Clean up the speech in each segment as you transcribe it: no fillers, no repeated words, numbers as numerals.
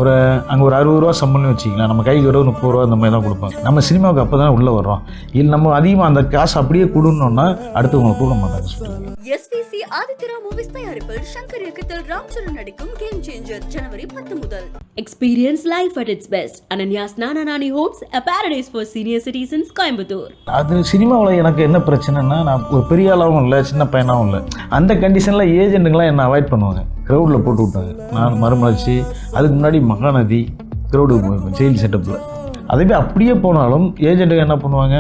ஒரு அங்கே ஒரு 60 ரூபா சம்பளம்னு வச்சிங்களேன், நம்ம கைக்கு ஒரு 30 ரூபா இந்த மாதிரி தான் கொடுப்பாங்க. நம்ம சினிமாவுக்கு அப்போ தான் உள்ளே வர்றோம். இல்லை நம்ம அதிகமாக அந்த காசு அப்படியே கொடுன்னோன்னா அடுத்தவங்களை கூட மாட்டாங்க சொல்லுவாங்க. எஸ்விசி ஆதித்யரா மூவிஸ் தயாரிப்பில் சங்கர் இயக்கத்தில் ராம் சரண் நடிக்கும் கேம் சேஞ்சர் ஜனவரி 10 முதல். Experience life at its best. Ananya's Nana Nani Homes, a paradise for senior citizens, Coimbatore. அது சினிமாவில் எனக்கு என்ன பிரச்சனைனா, நான் ஒரு பெரிய ஆளாகவும் இல்லை, சின்ன பையனாகவும் இல்லை. அந்த கண்டிஷனில் ஏஜென்ட்டுங்களாம் என்னை அவாய்ட் பண்ணுவாங்க. க்ரௌடில் போட்டு விட்டாங்க. நான் மறுமலர்ச்சி, அதுக்கு முன்னாடி மகாநதி க்ரௌடுக்கு போயிருப்பேன் ஜெயில் செட்டப்பில். அதுவே அப்படியே போனாலும் ஏஜென்ட்டுங்க என்ன பண்ணுவாங்க,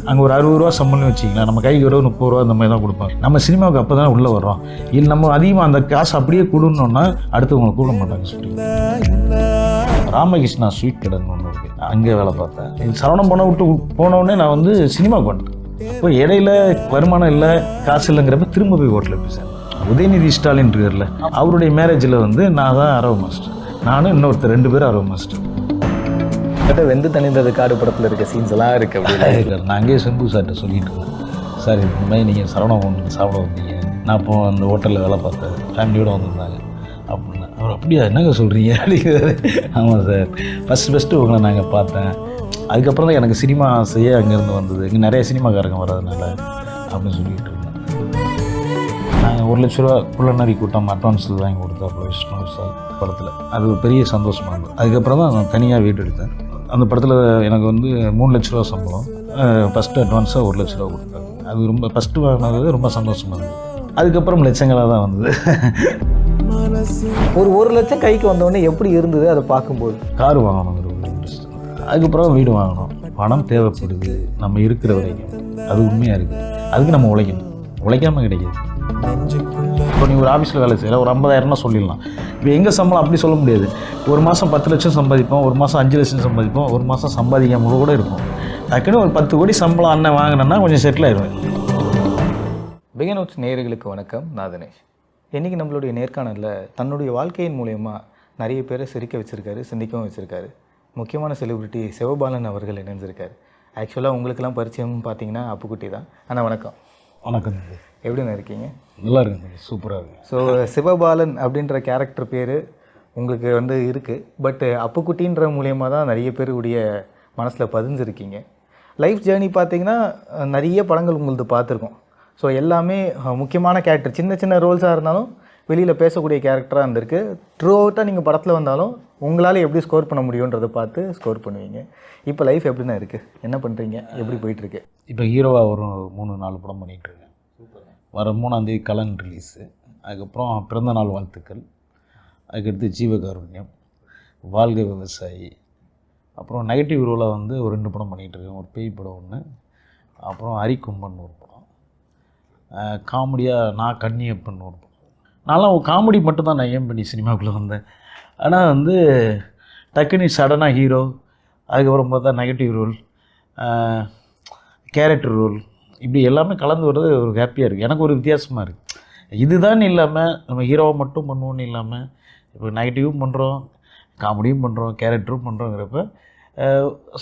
அங்கே ஒரு 60 ரூபா சம்பளம்னு வச்சிங்களேன், நம்ம கைக்கு ஒரு 30 ரூபா இந்த மாதிரி தான் கொடுப்பாங்க. நம்ம சினிமாவுக்கு அப்போ தான் உள்ளே வர்றோம். இல்லை நம்ம அதிகமாக அந்த காசு அப்படியே கொடுன்னோன்னா அடுத்தவங்களை கூட மாட்டாங்க சொல்லுவாங்க. ராமகிருஷ்ணா ஸ்வீட் கடைன்னு ஒன்று இருக்குது, அங்கே வேலை பார்த்தேன். இது சரவணம் போனவுடனே நான் வந்து சினிமாவுக்கு வந்துட்டேன். இப்போ இடையில வருமானம் இல்லை, காசு இல்லைங்கிறப்ப திரும்ப போய் ஹோட்டலில் பேசுகிறேன். உதயநிதி ஸ்டாலின் இருக்கார்ல, அவருடைய மேரேஜில் வந்து நான் தான் அரவ மாஸ்டர், நானும் இன்னொருத்தர் 2 பேரும் அரவ மாஸ்டர். வெந்து தனிந்தது காடு படத்தில் இருக்க சீன்ஸ் எல்லாம் இருக்குது அப்படின்னு நான் அங்கேயே செம்பு சார்கிட்ட சொல்லிட்டு இருந்தேன், சார் இந்த மாதிரி நீங்கள் சரவணம் ஒன்று சாப்பிட வந்தீங்க, நான் இப்போ அந்த ஹோட்டலில் வேலை பார்த்தேன், ஃபேமிலியோடு வந்திருந்தாங்க அப்படின்னா. அவர் அப்படியா, என்னங்க சொல்கிறீங்க அப்படிங்கிறாரு. ஆமாம் சார், ஃபஸ்ட்டு உங்களை நாங்கள் பார்த்தேன், அதுக்கப்புறம் தான் எனக்கு சினிமா செய்ய அங்கேருந்து வந்தது, இங்கே நிறைய சினிமாக்காரங்க வர்றதுனால அப்படின்னு சொல்லிட்டு இருந்தேன். நாங்கள் 1 லட்ச ரூபா குள்ளநரி கூட்டம் அட்வான்ஸில் வாங்கி கொடுத்தாப்புல விஷ்ணு சார் படத்தில். அது ஒரு பெரிய சந்தோஷமாக இருந்தது. அதுக்கப்புறம் தான் நான் தனியாக வீடு எடுத்தேன். அந்த படத்தில் எனக்கு வந்து 3 லட்ச ரூபா சம்பளம், ஃபஸ்ட்டு அட்வான்ஸாக 1 லட்ச ரூபா கொடுத்தாங்க. அது ரொம்ப ஃபஸ்ட்டு வாங்கினது ரொம்ப சந்தோஷமாக இருந்தது. அதுக்கப்புறம் லட்சங்களாக தான் வந்தது. ஒரு 1 லட்சம் கைக்கு வந்தோடனே எப்படி இருந்தது அதை பார்க்கும்போது? கார் வாங்கணுங்கிற ஒரு இன்ட்ரெஸ்ட், அதுக்கப்புறம் வீடு வாங்கணும். பணம் தேவைப்படுது நம்ம இருக்கிற வரைக்கும், அது உண்மையாக இருக்குது. அதுக்கு நம்ம உழைக்கணும், உழைக்காமல் கிடைக்கிது. இப்போ நீ ஒரு ஆஃபீஸில் வேலை செய்கிற ஒரு 50,000 சொல்லிடலாம். இப்போ எங்கள் சம்பளம் அப்படி சொல்ல முடியாது. ஒரு மாதம் 10 லட்சம் சம்பாதிப்போம், ஒரு மாதம் 5 லட்சம் சம்பாதிப்போம், ஒரு மாதம் சம்பாதிக்காமல் கூட இருக்கும். டக்குன்னு ஒரு 10 கோடி சம்பளம் அண்ணன் வாங்கினேன்னா கொஞ்சம் செட்டில் ஆயிடுவேன். பிகின் நோட்ஸ் நேயர்களுக்கு வணக்கம், நான் தினேஷ். இன்றைக்கி நம்மளுடைய நேர்காணலில் தன்னுடைய வாழ்க்கையின் மூலயமா நிறைய பேரை சிரிக்க வச்சுருக்காரு, சிந்திக்கவும் வச்சுருக்காரு. முக்கியமான செலிபிரிட்டி சிவபாலன் அவர்கள் இணைஞ்சிருக்காரு. ஆக்சுவலாக உங்களுக்கெல்லாம் பரிச்சயம் பார்த்தீங்கன்னா அப்புக்குட்டி தான். ஆனால் வணக்கம். வணக்கம், எப்படின்னு இருக்கீங்க? நல்லா இருக்குங்க, சூப்பராக இருக்குது. ஸோ சிவபாலன் அப்படின்ற கேரக்டர் பேர் உங்களுக்கு வந்து இருக்குது, பட் அப்புக்குட்டின்ற மூலியமாக தான் நிறைய பேருடைய மனசில் பதிஞ்சிருக்கீங்க. லைஃப் ஜேர்னி பார்த்தீங்கன்னா நிறைய படங்கள் உங்களது பார்த்துருக்கோம். ஸோ எல்லாமே முக்கியமான கேரக்டர், சின்ன சின்ன ரோல்ஸாக இருந்தாலும் வெளியில் பேசக்கூடிய கேரக்டராக இருந்திருக்கு. ட்ரூ அவுட்டாக நீங்கள் படத்தில் வந்தாலும் உங்களால் எப்படி ஸ்கோர் பண்ண முடியுன்றதை பார்த்து ஸ்கோர் பண்ணுவீங்க. இப்போ லைஃப் எப்படின்னா இருக்குது, என்ன பண்ணுறீங்க, எப்படி போயிட்டுருக்கு? இப்போ ஹீரோவாக ஒரு 3-4 படம் பண்ணிகிட்ருக்கேன். வர 3ஆம் தேதி கலன் ரிலீஸு, அதுக்கப்புறம் பிறந்தநாள் வாழ்த்துக்கள், அதுக்கடுத்து ஜீவகாருண்யம், வாழ்க விவசாயி, அப்புறம் நெகட்டிவ் ரோலாக வந்து ஒரு 2 படம் பண்ணிகிட்ருக்கேன். ஒரு பேய் படம் ஒன்று, அப்புறம் அரிக்கும்பன் ஒரு படம், காமெடியாக நான் கன்னியப்பன் ஒரு படம். நான்லாம் காமெடி மட்டும்தான் நான் ஏம் பண்ணி சினிமாவுக்குள்ளே வந்தேன். ஆனால் வந்து டக்குனி சடனாக ஹீரோ, அதுக்கப்புறம் பார்த்தா நெகட்டிவ் ரோல், கேரக்டர் ரோல், இப்படி எல்லாமே கலந்து வர்றது ஒரு ஹாப்பியாக இருக்குது. எனக்கு ஒரு வித்தியாசமாக இருக்குது. இதுதான் இல்லாமல் நம்ம ஹீரோவை மட்டும் பண்ணுவோன்னு இல்லாமல் இப்போ நெகட்டிவும் பண்ணுறோம், காமெடியும் பண்ணுறோம், கேரக்டரும் பண்ணுறோங்கிறப்ப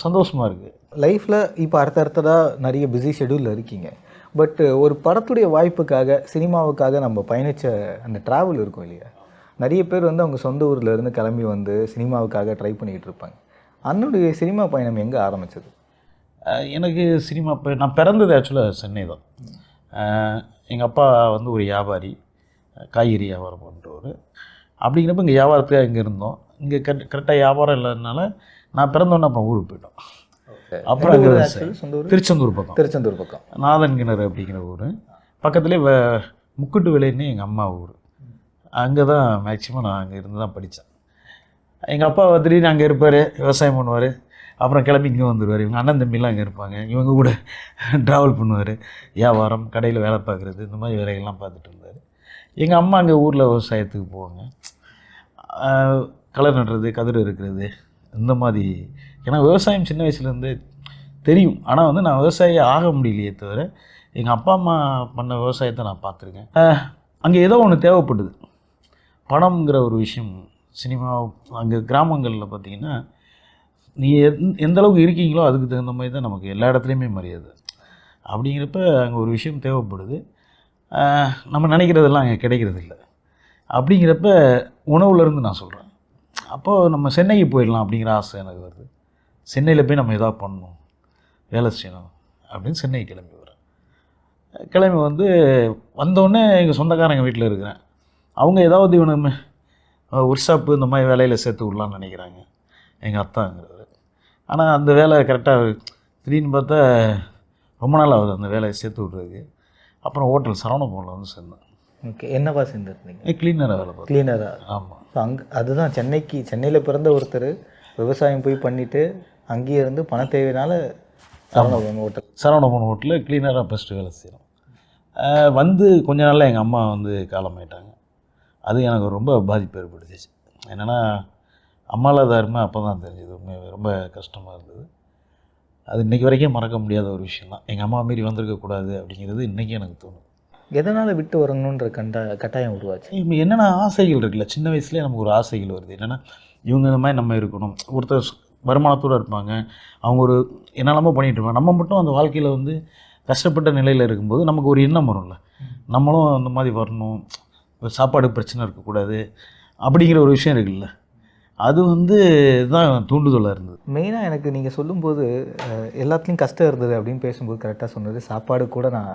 சந்தோஷமாக இருக்குது. லைஃப்பில் இப்போ அடுத்ததாக நிறைய பிஸி ஷெடியூலில் இருக்கீங்க. பட் ஒரு படத்துடைய வாய்ப்புக்காக சினிமாவுக்காக நம்ம பயணித்த அந்த ட்ராவல் இருக்கும் இல்லையா? நிறைய பேர் வந்து அவங்க சொந்த ஊரில் இருந்து கிளம்பி வந்து சினிமாவுக்காக ட்ரை பண்ணிக்கிட்டு இருப்பாங்க. அன்னுடைய சினிமா பயணம் எங்கே ஆரம்பித்தது? எனக்கு சினிமா நான் பிறந்தது ஆக்சுவலாக சென்னை தான். எங்கள் அப்பா வந்து ஒரு வியாபாரி, காய்கறி வியாபாரம் பண்ணுறவர். அப்படிங்கிறப்ப இங்கே வியாபாரத்துக்காக இங்கே இருந்தோம். இங்கே கரெக்டாக வியாபாரம் இல்லாதனால நான் பிறந்தோன்னே அப்புறம் ஊருக்கு போயிட்டோம். அப்புறம் திருச்செந்தூர் பக்கம் நாதன் கிணறு அப்படிங்கிற ஊர் பக்கத்துலேயே முக்குட்டு விலைன்னு எங்கள் அம்மா ஊர். அங்கே தான் மேக்சிமம் நான் அங்கே இருந்து தான் படித்தேன். எங்கள் அப்பா திடீர்னு அங்கே இருப்பார், விவசாயம் பண்ணுவார், அப்புறம் கிளம்பி இங்கே வந்துடுவார். இவங்க அண்ணன் தம்பிலாம் அங்கே இருப்பாங்க, இவங்க கூட ட்ராவல் பண்ணுவார், வியாபாரம், கடையில் வேலை பார்க்குறது, இந்த மாதிரி வேலைகள்லாம் பார்த்துட்டு இருந்தார். எங்கள் அம்மா அங்கே ஊரில் விவசாயத்துக்கு போவாங்க, களை நடுறது, கதிர் இருக்கிறது, இந்த மாதிரி. ஏன்னா விவசாயம் சின்ன வயசுலேருந்தே தெரியும். ஆனால் வந்து நான் விவசாயி ஆக முடியலையே தவிர எங்கள் அப்பா அம்மா பண்ண விவசாயத்தை நான் பார்த்துருக்கேன். அங்கே ஏதோ ஒன்று தேவைப்படுது, பணம்ங்கிற ஒரு விஷயம். சினிமா அங்கே கிராமங்களில் பார்த்திங்கன்னா நீங்கள் எந்த அளவுக்கு இருக்கீங்களோ அதுக்கு தகுந்த மாதிரி தான் நமக்கு எல்லா இடத்துலையுமே மரியாதை. அப்படிங்கிறப்ப அங்கே ஒரு விஷயம் தேவைப்படுது, நம்ம நினைக்கிறதெல்லாம் அங்கே கிடைக்கிறது இல்லை. அப்படிங்கிறப்ப உணவுலேருந்து நான் சொல்கிறேன், அப்போது நம்ம சென்னைக்கு போயிடலாம் அப்படிங்கிற ஆசை எனக்கு வருது. சென்னையில் போய் நம்ம எதாவது பண்ணணும், வேலை செய்யணும் அப்படின்னு சென்னைக்கு கிளம்பி வரேன். கிளம்பி வந்தோடனே எங்கள் சொந்தக்காரங்க வீட்டில் இருக்கிறேன். அவங்க ஏதாவது இவனுமே ஒர்க் ஷாப்பு இந்த மாதிரி வேலையில் சேர்த்து விடலான்னு நினைக்கிறாங்க எங்கள் அத்தாங்கிறவர். ஆனால் அந்த வேலை கரெக்டாக திடீர்னு பார்த்தா ரொம்ப நாள் ஆகுது அந்த வேலையை சேர்த்து விட்றதுக்கு. அப்புறம் ஹோட்டல் சரவணபவனில் சேர்ந்தேன். ஓகே, என்னவா சேர்ந்துருந்தீங்க? கிளீனராக வேலை பார்த்தேன். கிளீனராக? ஆமாம். ஸோ அதுதான் சென்னையில் பிறந்த ஒருத்தர் விவசாயம் போய் பண்ணிவிட்டு அங்கேயே இருந்து பண தேவையினால சரவணபவன் ஹோட்டலில் கிளீனராக ஃபஸ்ட்டு வேலை செய்கிறோம். கொஞ்ச நாளில் எங்கள் அம்மா காலமாயிட்டாங்க. அது எனக்கு ரொம்ப பாதிப்பு ஏற்படுத்திச்சு. என்னென்னா அம்மா இல்லாத அருமை அப்போ தான் தெரிஞ்சது. உண்மையாக ரொம்ப கஷ்டமாக இருந்தது. அது இன்றைக்கி வரைக்கும் மறக்க முடியாத ஒரு விஷயம் தான். எங்கள் அம்மா மாரி வந்திருக்கக்கூடாது அப்படிங்கிறது இன்றைக்கி எனக்கு தோணும். எதனால் விட்டு வரணுன்ற கட்டாயம் உருவாச்சு? இப்போ என்னென்ன ஆசைகள் இருக்குல்ல, சின்ன வயசுலேயே நமக்கு ஒரு ஆசைகள் வருது. என்னென்னா இவங்க இந்த மாதிரி நம்ம இருக்கணும். ஒருத்தர் வருமானத்தோடு இருப்பாங்க, அவங்க ஒரு என்னெல்லாமோ பண்ணிகிட்டு இருப்பாங்க. நம்ம மட்டும் அந்த வாழ்க்கையில் கஷ்டப்பட்ட நிலையில் இருக்கும்போது நமக்கு ஒரு எண்ணம் வரும்ல, நம்மளும் அந்த மாதிரி வரணும், சாப்பாடு பிரச்சனை இருக்கக்கூடாது அப்படிங்கிற ஒரு விஷயம் இருக்குல்ல. அது தான் தூண்டுதலாக இருந்தது. மெயினாக எனக்கு நீங்கள் சொல்லும்போது எல்லாத்துலேயும் கஷ்டம் இருந்தது அப்படின்னு பேசும்போது கரெக்டாக சொன்னது, சாப்பாடு கூட நான்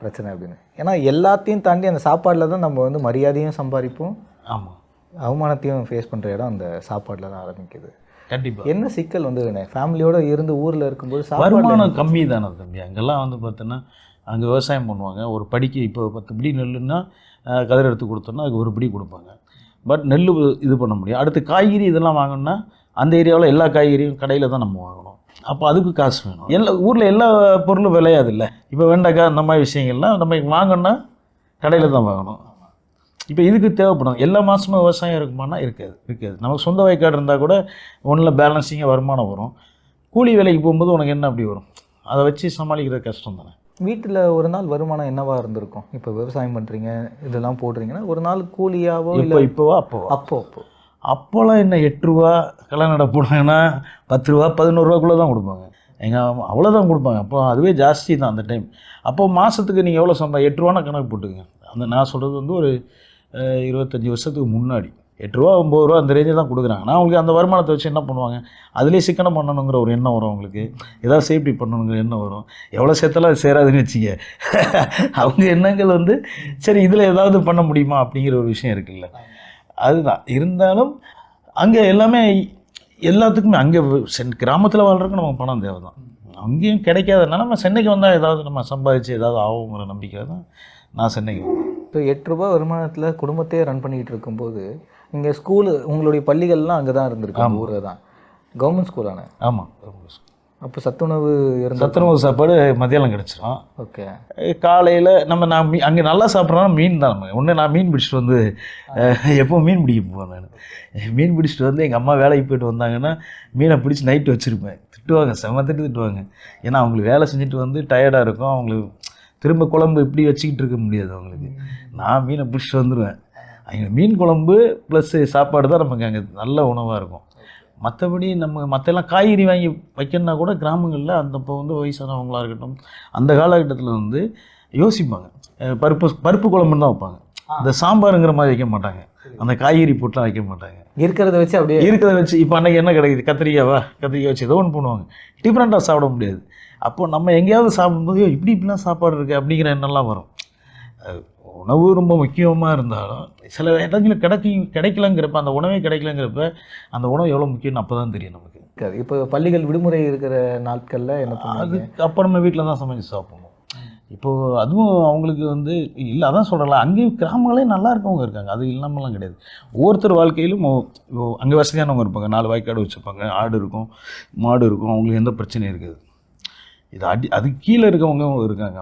பிரச்சனை அப்படின்னு. ஏன்னா எல்லாத்தையும் தாண்டி அந்த சாப்பாடில் தான் நம்ம மரியாதையும் சம்பாதிப்போம். ஆமாம், அவமானத்தையும் ஃபேஸ் பண்ணுற இடம் அந்த சாப்பாடில் தான் ஆரம்பிக்குது. கண்டிப்பாக. என்ன சிக்கல் ஃபேமிலியோடு இருந்து ஊரில் இருக்கும்போது வருமானம் கம்மி தானே தம்பி. அங்கெல்லாம் பார்த்தோன்னா அங்கே விவசாயம் பண்ணுவாங்க. ஒரு படிக்கு இப்போ 10 பிடி நெல்லுன்னா கதிர் எடுத்து கொடுத்தோன்னா அதுக்கு 1 பிடி கொடுப்பாங்க. பட் நெல் இது பண்ண முடியும். அடுத்து காய்கறி இதெல்லாம் வாங்கணுன்னா அந்த ஏரியாவில் எல்லா காய்கறியும் கடையில் தான் நம்ம வாங்கணும். அப்போ அதுக்கு காசு வேணும். ஊரில் எல்லா பொருளும் விளையாது இல்லை. இப்போ வெண்டைக்காய் அந்த மாதிரி விஷயங்கள்லாம் நம்ம வாங்கணுன்னா கடையில் தான் வாங்கணும். இப்போ இதுக்கு தேவைப்படும். எல்லா மாதமும் விவசாயம் இருக்குமானா இருக்காது. நமக்கு சொந்த வயக்காடு இருந்தால் கூட ஒன்றில் பேலன்ஸிங்காக வருமானம் வரும். கூலி வேலைக்கு போகும்போது உனக்கு என்ன அப்படி வரும்? அதை வச்சு சமாளிக்கிறது கஷ்டம் தானே. வீட்டில் ஒரு நாள் வருமானம் என்னவாக இருந்திருக்கும்? இப்போ விவசாயம் பண்ணுறீங்க, இதெல்லாம் போடுறீங்கன்னா ஒரு நாள் கூலியாவோ இல்லை அப்போலாம் என்ன 8 ரூபா கல்யாணம் போனாங்கன்னா 10 ரூபா 11 ரூபாக்குள்ளே தான் கொடுப்பாங்க. எங்கள் அவ்வளோதான் கொடுப்பாங்க. அப்போ அதுவே ஜாஸ்தி தான் அந்த டைம். அப்போது மாதத்துக்கு நீங்கள் எவ்வளோ 8 ரூபானா கணக்கு போட்டுங்க. நான் சொல்கிறது ஒரு 25 வருஷத்துக்கு முன்னாடி 8 ரூபா 9 ரூபா அந்த ரேஞ்சு தான் கொடுக்குறாங்க. நான் அவங்களுக்கு அந்த வருமானத்தை வச்சு என்ன பண்ணுவாங்க, அதிலே சிக்கனம் பண்ணணுங்கிற ஒரு எண்ணம் வரும் அவங்களுக்கு. ஏதாவது சேஃப்டி பண்ணணுங்கிற எண்ணம் வரும். எவ்வளோ சேர்த்தாலும் அது சேராதுன்னு வச்சுக்க. அவங்க எண்ணங்கள் சரி இதில் ஏதாவது பண்ண முடியுமா அப்படிங்கிற ஒரு விஷயம் இருக்குல்ல, அதுதான். இருந்தாலும் அங்கே எல்லாத்துக்குமே அங்கே கிராமத்தில் வாழ்கிறதுக்கு நமக்கு பணம் தேவை தான். அங்கேயும் கிடைக்காதனால நம்ம சென்னைக்கு வந்தால் ஏதாவது நம்ம சம்பாதிச்சு ஏதாவது ஆகுங்கிற நம்பிக்கை தான் நான் சென்னைக்கு வந்தேன். இப்போ 8 ரூபா வருமானத்தில் குடும்பத்தையே ரன் பண்ணிக்கிட்டு இருக்கும்போது நீங்கள் உங்களுடைய பள்ளிகள்லாம் அங்கே தான் இருந்திருக்கு, ஊரில் தான். கவர்மெண்ட் ஸ்கூலான? ஆமாம், கவர்மெண்ட் ஸ்கூல். அப்போ சத்துணவு சத்துணவு சாப்பாடு மத்தியானம் கிடச்சிரும். ஓகே. காலையில் நான் அங்கே நல்லா சாப்பிட்றோன்னா மீன் தான். நம்ம நான் மீன் பிடிச்சிட்டு எப்போ மீன் பிடிக்க போவேன். நான் மீன் பிடிச்சிட்டு எங்கள் அம்மா வேலைக்கு போய்ட்டு வந்தாங்கன்னா மீனை பிடிச்சி நைட்டு வச்சுருப்பேன். திட்டுவாங்க, திட்டுவாங்க. ஏன்னா அவங்களுக்கு வேலை செஞ்சுட்டு டயர்டாக இருக்கும். அவங்களுக்கு திரும்ப குழம்பு இப்படி வச்சுக்கிட்டு இருக்க முடியாது அவங்களுக்கு. நான் மீனை பிடிச்சிட்டு வந்துடுவேன். அங்கே மீன் குழம்பு ப்ளஸ் சாப்பாடு தான் நமக்கு அங்கே நல்ல உணவாக இருக்கும். மற்றபடி நம்ம மற்றெல்லாம் காய்கறி வாங்கி வைக்கணுன்னா கூட கிராமங்களில் அப்போ வயசானவங்களாக இருக்கட்டும் அந்த காலகட்டத்தில் யோசிப்பாங்க. பருப்பு குழம்புன்னு தான் வைப்பாங்க. இந்த சாம்பாருங்கிற மாதிரி வைக்க மாட்டாங்க. அந்த காய்கறி போட்டுலாம் வைக்க மாட்டாங்க. இருக்கிறத வச்சு இப்போ அன்றைக்கி என்ன கிடைக்குது, கத்திரிக்காய் வச்சு ஏதோ ஒன்று பண்ணுவாங்க. டிஃப்ரெண்ட்டாக சாப்பிட முடியாது. அப்போது நம்ம எங்கேயாவது சாப்பிடும்போது இப்படிலாம் சாப்பாடு இருக்குது அப்படிங்கிற எண்ணம்லாம் வரும். உணவு ரொம்ப முக்கியமாக இருந்தாலும் சில இடங்களில் கிடைக்கலங்கிறப்ப அந்த உணவே கிடைக்கலங்கிறப்ப அந்த உணவு எவ்வளோ முக்கியம்னு அப்போ தான் தெரியும் நமக்கு. இப்போ பள்ளிகள் விடுமுறை இருக்கிற நாட்களில் என்ன பண்ணுவாங்க? அப்போ நம்ம வீட்டில் தான் சமைச்சு சாப்பிடணும். இப்போது அதுவும் அவங்களுக்கு இல்லை, அதான் சொல்கிறல, அங்கேயும் கிராமங்களே நல்லா இருக்கவங்க இருக்காங்க. அது இல்லாமலாம் கிடையாது. ஒவ்வொருத்தர் வாழ்க்கையிலும் அங்கே வசதியானவங்க இருப்பாங்க. 4 வாய்க்காடு வச்சுருப்பாங்க, ஆடு இருக்கும், மாடு இருக்கும், அவங்களுக்கு எந்த பிரச்சனையும் இருக்காது. அது கீழே இருக்கவங்க இருக்காங்க.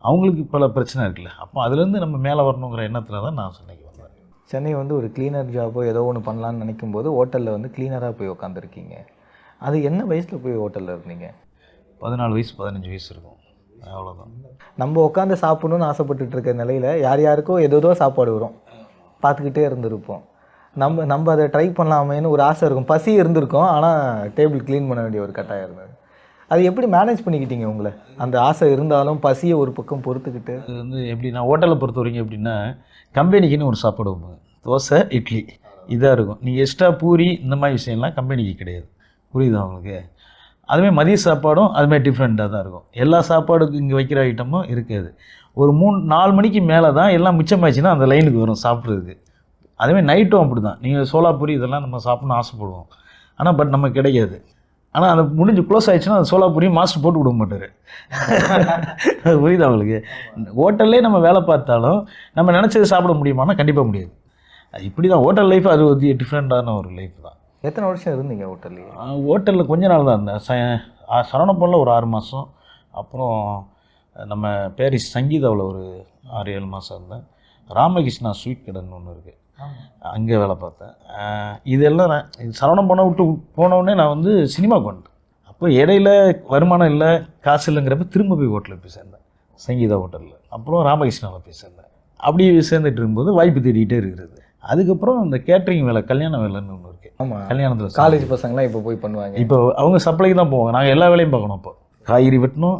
அவங்களுக்கு பல பிரச்சனை இருக்குல்ல. அப்போ அதுலேருந்து நம்ம மேலே வரணுங்கிற எண்ணத்தில் தான் நான் சென்னைக்கு வந்தேன். சென்னை ஒரு கிளீனர் ஜாப்போ ஏதோ ஒன்று பண்ணலான்னு நினைக்கும் போது ஹோட்டலில் கிளீனராக போய் உட்காந்துருக்கீங்க. அது என்ன வயசில் போய் ஹோட்டலில் இருந்தீங்க? 14 வயசு 15 வயசு இருக்கும், அவ்வளோதான். நம்ம உட்காந்து சாப்பிடணுன்னு ஆசைப்பட்டுட்டு இருக்க நிலையில் யாருக்கோ ஏதோ சாப்பாடு வரும், பார்த்துக்கிட்டே இருந்திருப்போம். நம்ம அதை ட்ரை பண்ணலாமேன்னு ஒரு ஆசை இருக்கும், பசி இருந்திருக்கும். ஆனால் டேபிள் க்ளீன் பண்ண வேண்டிய ஒரு கட்டாயம் இருந்தது. அது எப்படி மேனேஜ் பண்ணிக்கிட்டீங்க உங்களை? அந்த ஆசை இருந்தாலும் பசியை ஒரு பக்கம் பொறுத்துக்கிட்டு. அது எப்படின்னா ஹோட்டலை பொறுத்த வரைக்கும் எப்படின்னா கம்பெனிக்குன்னு ஒரு சாப்பாடு வைப்பாங்க. தோசை இட்லி இதாக இருக்கும். நீங்கள் எக்ஸ்ட்ரா பூரி இந்த மாதிரி விஷயம்லாம் கம்பெனிக்கு கிடையாது. புரியுதா உங்களுக்கு? அதுமாதிரி மதிய சாப்பாடும் அதுமாதிரி டிஃப்ரெண்ட்டாக தான் இருக்கும். எல்லா சாப்பாடுக்கு இங்கே வைக்கிற ஐட்டமும் இருக்காது. ஒரு 3-4 மணிக்கு மேலே தான் எல்லாம் மிச்சமாச்சுன்னா அந்த லைனுக்கு வரும் சாப்பிட்றதுக்கு. அதுமாதிரி நைட்டும் அப்படி தான். நீங்கள் சோலாப்பூரி இதெல்லாம் நம்ம சாப்பிட்ணுன்னு ஆசைப்படுவோம். ஆனால் பட் நமக்கு கிடைக்காது. ஆனால் அது முடிஞ்சு க்ளோஸ் ஆகிடுச்சுன்னா அந்த சோலாப்பூரியும் மாஸ்டர் போட்டு கொடுக்க மாட்டார். புரியுதா உங்களுக்கு? ஹோட்டல்லே நம்ம வேலை பார்த்தாலும் நம்ம நினச்சது சாப்பிட முடியுமானா கண்டிப்பாக முடியாது. இப்படி தான் ஹோட்டல் லைஃப். அது ஒரு டிஃப்ரெண்ட்டான ஒரு லைஃப் தான். எத்தனை வருஷம் இருந்தீங்க ஹோட்டல்லையே? ஹோட்டலில் கொஞ்ச நாள் தான் இருந்தேன். சரவணப்பனில் ஒரு 6 மாதம், அப்புறம் நம்ம பேரிஸ் சங்கீதாவில் ஒரு 6-7 மாதம் இருந்தேன். ராமகிருஷ்ணா ஸ்வீட் கடைன்னு ஒன்று இருக்குது, அங்கே வேலை பார்த்தேன். இதெல்லாம் நான் சரவணப்பனை விட்டு போனவுடனே நான் வந்து சினிமாவுக்கு வந்துட்டேன். அப்போ இடையில வருமானம் இல்லை, காசு இல்லைங்கிறப்ப திரும்ப போய் ஹோட்டலில் போய் சேர்ந்தேன், சங்கீதா ஹோட்டலில். அப்புறம் ராமகிருஷ்ணாவில் போய் சேர்ந்தேன். அப்படி சேர்ந்துட்டு இருக்கும்போது வாய்ப்பு தேடிக்கிட்டே இருக்கிறது. அதுக்கப்புறம் இந்த கேட்ரிங் வேலை, கல்யாண வேலைன்னு ஒன்று இருக்குது. ஆமாம், கல்யாணத்தில் காலேஜ் பசங்களாம் இப்போ போய் பண்ணுவாங்க. இப்போ அவங்க சப்ளைக்கு தான் போவாங்க. நாங்கள் எல்லா வேலையும் பார்க்கணும். இப்போ காய்கறி வெட்டணும்,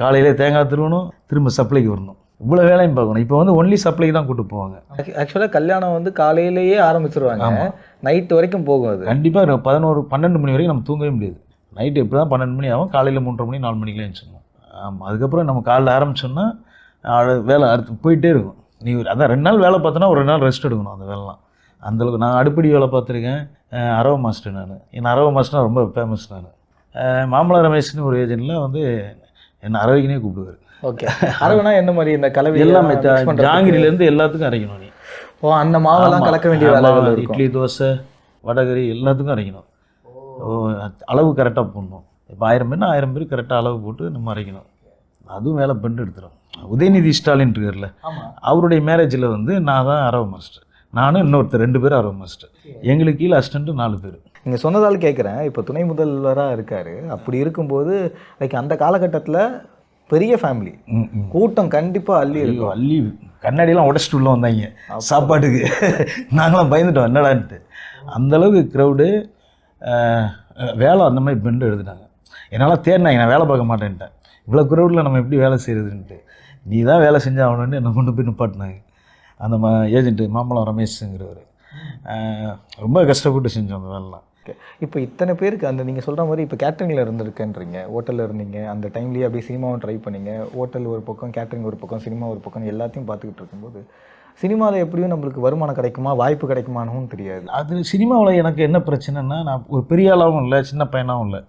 காலையில் தேங்காய் திருவணும், திரும்ப சப்ளைக்கு வரணும், இவ்வளோ வேலையும் பார்க்கணும். இப்போ வந்து ஒன்லி சப்ளைக்கு தான் கூப்பிட்டு போவாங்க. ஆக்சுவலாக கல்யாணம் வந்து காலையிலேயே ஆரம்பிச்சிருவாங்க, நைட்டு வரைக்கும் போகும். அது கண்டிப்பாக 11-12 மணி வரைக்கும் நம்ம தூங்கவே முடியாது. நைட்டு எப்படி தான் 12 மணி ஆகும், காலையில் 3:30 மணி 4 மணிக்கெலாம் எழுந்திரிச்சிடணும். ஆமாம், அதுக்கப்புறம் நம்ம காலைல ஆரம்பிச்சோன்னா வேலை அடுத்து போயிட்டே இருக்கும். நீ அதான் 2 நாள் வேலை பார்த்தோன்னா ஒரு 2 நாள் ரெஸ்ட் எடுக்கணும். அந்த வேலைலாம் அந்தளவுக்கு. நான் அடுப்படி வேலை பார்த்துருக்கேன். அரவ மாஸ்டர் நான். என் அரவ மாஸ்டர்னா ரொம்ப ஃபேமஸ். நான் மாமலா ரமேஷ்னு ஒரு ஏஜென்ட்டில் வந்து என்னை அரவைக்குனே கூப்பிடுவார். ஓகே, அரவனா என்ன மாதிரி இந்த கலவை எல்லாமே ஜாங்கிரிலேருந்து எல்லாத்துக்கும் அரைக்கணும். நீ அந்த மாவெல்லாம் கலக்க வேண்டிய வேலை. இட்லி, தோசை, வடகறி எல்லாத்துக்கும் அரைக்கணும். அளவு கரெக்டாக போடணும். இப்போ 1000 பேர்னா 1000 பேர் கரெக்டாக அளவு போட்டு நம்ம அரைக்கணும். அதுவும் வேலை பெண்டு எடுத்துடும். உதயநிதி ஸ்டாலின் இருக்கார்ல, அவருடைய மேரேஜில் வந்து நான் தான் அரவ மாஸ்டர். நானும் இன்னொருத்தர் 2 பேர் அரவ மாஸ்டர். எங்களுக்கு கீழே அசிஸ்டண்ட்டு 4 பேர். நீங்கள் சொன்னதால் கேட்குறேன். இப்போ துணை முதல்வராக இருக்கார். அப்படி இருக்கும்போது லைக் அந்த காலகட்டத்தில் பெரிய ஃபேமிலி, கூட்டம் கண்டிப்பாக அள்ளி இருக்கும். அள்ளி கண்ணாடியெல்லாம் உடச்சிட்டு உள்ள வந்தாங்க சாப்பாட்டுக்கு. நாங்களாம் பயந்துட்டோம் என்னடான்ட்டு. அந்தளவுக்கு க்ரௌடு. வேலை அந்த மாதிரி பெண்டு எடுத்துட்டாங்க. என்னால் தேடினாங்க, நான் வேலை பார்க்க மாட்டேன்ட்டேன். இவ்வளோ க்ரௌடில் நம்ம எப்படி வேலை செய்கிறதுன்ட்டு. நீ தான் வேலை செஞ்சாகணுன்னு என்னை கொண்டு போய் நிப்பாட்டினாங்க. அந்த ஏஜென்ட்டு மாமலம் ரமேஷுங்கிறவர். ரொம்ப கஷ்டப்பட்டு செஞ்சோம் அந்த வேலைலாம். இப்போ இத்தனை பேருக்கு அந்த நீங்கள் சொல்கிற மாதிரி இப்போ கேட்ரிங்கில் இருந்திருக்கேன்றீங்க, ஹோட்டலில் இருந்தீங்க, அந்த டைம்லேயே அப்படியே சினிமாவும் ட்ரை பண்ணிங்க. ஹோட்டல் ஒரு பக்கம், கேட்ரிங் ஒரு பக்கம், சினிமா ஒரு பக்கம், எல்லாத்தையும் பார்த்துக்கிட்டு இருக்கும்போது சினிமாவில் எப்படியும் நம்மளுக்கு வருமானம் கிடைக்குமா, வாய்ப்பு கிடைக்குமானும் தெரியாது. அது சினிமாவில் எனக்கு என்ன பிரச்சனைன்னா, நான் ஒரு பெரிய ஆளாகவும் இல்லை, சின்ன பையனாகவும் இல்லை.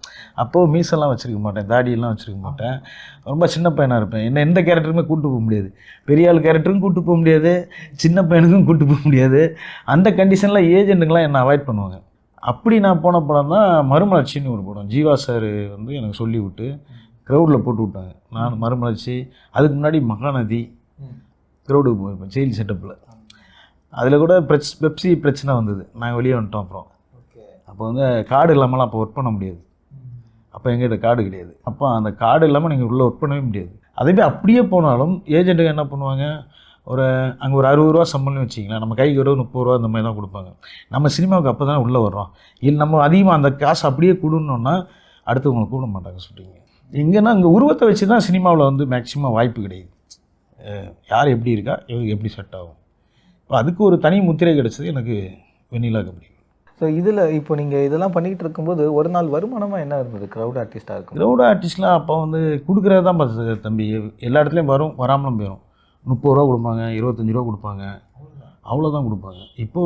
அப்போது மீசெல்லாம் வச்சுருக்க மாட்டேன், தாடியெல்லாம் வச்சுருக்க மாட்டேன். ரொம்ப சின்ன பையனாக இருப்பேன். என்ன எந்த கேரக்டருமே கூப்பிட்டு போக முடியாது. பெரிய ஆள் கேரக்டரும் கூப்பிட்டு போக முடியாது, சின்ன பையனுக்கும் கூப்பிட்டு போக முடியாது. அந்த கண்டிஷனில் ஏஜென்ட்டுங்களாம் என்னை அவாய்ட் பண்ணுவாங்க. அப்படி நான் போன படம் தான் மறுமலர்ச்சின்னு ஒரு படம். ஜீவா சார் வந்து எனக்கு சொல்லி விட்டு க்ரௌடில் போட்டு விட்டாங்க. நான் மறுமலர்ச்சி, அதுக்கு முன்னாடி மகாநதி க்ரௌடுக்கு போயிருப்பேன் ஜெயில் செட்டப்பில். அதில் கூட பெப்சி பிரச்சனை வந்தது, நாங்கள் வெளியே வந்துட்டோம். அப்புறம் அப்போ வந்து கார்டு இல்லாமலாம் அப்போ ஒர்க் பண்ண முடியாது. அப்போ எங்கள்கிட்ட கார்டு கிடையாது. அப்போ அந்த கார்டு இல்லாமல் நீங்கள் உள்ளே ஒர்க் பண்ணவே முடியாது. அதேமாதிரி அப்படியே போனாலும் ஏஜென்ட்டுங்க என்ன பண்ணுவாங்க, அங்கே ஒரு 60 ரூபா சம்பளம்னு வச்சிங்களேன், நம்ம கைக்கு 30 ரூபா இந்த மாதிரி தான் கொடுப்பாங்க. நம்ம சினிமாவுக்கு அப்போ தானே உள்ளே வர்றோம். இல்லை நம்ம அதிகமாக அந்த காசு அப்படியே கொடுணுன்னா அடுத்தவங்களை கூப்பிட மாட்டாங்க சொல்கிறீங்க. இங்கேனா இங்கே உருவத்தை வச்சு தான் சினிமாவில் வந்து மேக்ஸிமம் வாய்ப்பு கிடையாது. யார் எப்படி இருக்கா, இவருக்கு எப்படி செட் ஆகும். இப்போ அதுக்கு ஒரு தனி முத்திரை கிடச்சது எனக்கு வெண்ணிலா கபடி. ஸோ இதில் இப்போ நீங்கள் இதெல்லாம் பண்ணிக்கிட்டு இருக்கும்போது ஒரு நாள் வருமானமாக என்ன இருந்தது க்ரௌட் ஆர்டிஸ்ட்டாக இருக்கும்? க்ரௌட் ஆர்டிஸ்ட்லாம் அப்போ வந்து கொடுக்குறது தான் பார்த்து தம்பி, எல்லா இடத்துலையும் வரும், வராமலும் போயிடும். 30 ரூபா கொடுப்பாங்க, 25 ரூபா கொடுப்பாங்க, அவ்வளோதான் கொடுப்பாங்க. இப்போ